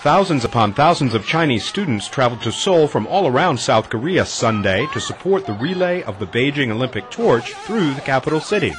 Thousands upon thousands of Chinese students traveled to Seoul from all around South Korea Sunday to support the relay of the Beijing Olympic torch through the capital city.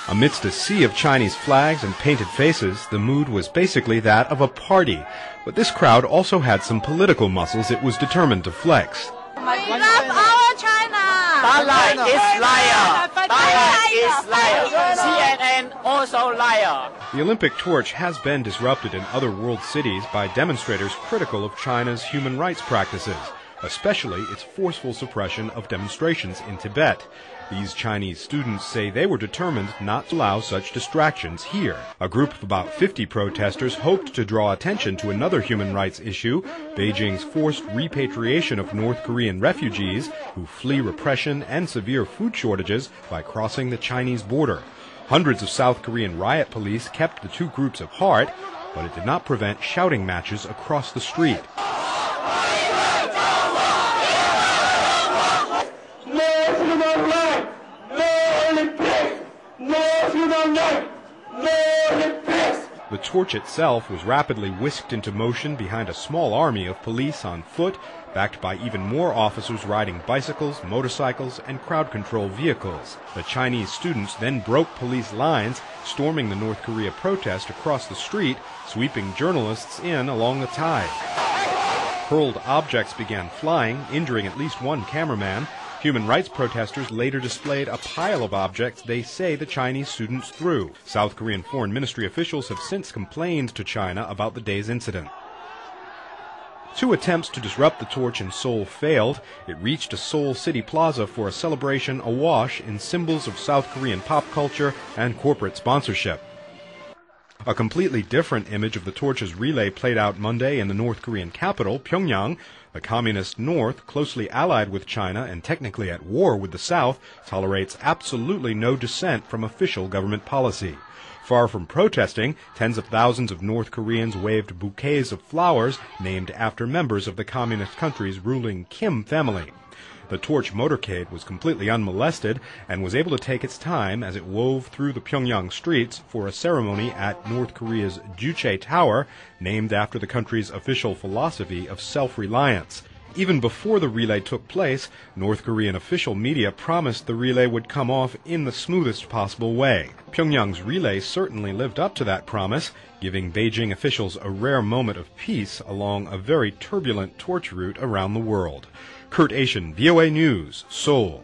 Amidst a sea of Chinese flags and painted faces, the mood was basically that of a party. But this crowd also had some political muscles it was determined to flex. We love our China. China is liar. China is liar. CNN also liar. The Olympic torch has been disrupted in other world cities by demonstrators critical of China's human rights practices, especially its forceful suppression of demonstrations in Tibet. These Chinese students say they were determined not to allow such distractions here. A group of about 50 protesters hoped to draw attention to another human rights issue, Beijing's forced repatriation of North Korean refugees who flee repression and severe food shortages by crossing the Chinese border. Hundreds of South Korean riot police kept the two groups apart, but it did not prevent shouting matches across the street. The torch itself was rapidly whisked into motion behind a small army of police on foot, backed by even more officers riding bicycles, motorcycles, and crowd control vehicles. The Chinese students then broke police lines, storming the North Korea protest across the street, sweeping journalists in along the tide. Hurled objects began flying, injuring at least one cameraman. Human rights protesters later displayed a pile of objects they say the Chinese students threw. South Korean Foreign Ministry officials have since complained to China about the day's incident. Two attempts to disrupt the torch in Seoul failed. It reached a Seoul city plaza for a celebration awash in symbols of South Korean pop culture and corporate sponsorship. A completely different image of the torch's relay played out Monday in the North Korean capital, Pyongyang. The communist North, closely allied with China and technically at war with the South, tolerates absolutely no dissent from official government policy. Far from protesting, tens of thousands of North Koreans waved bouquets of flowers named after members of the communist country's ruling Kim family. The torch motorcade was completely unmolested and was able to take its time as it wove through the Pyongyang streets for a ceremony at North Korea's Juche Tower, named after the country's official philosophy of self-reliance. Even before the relay took place, North Korean official media promised the relay would come off in the smoothest possible way. Pyongyang's relay certainly lived up to that promise, giving Beijing officials a rare moment of peace along a very turbulent torch route around the world. Kurt Asian, VOA News, Seoul.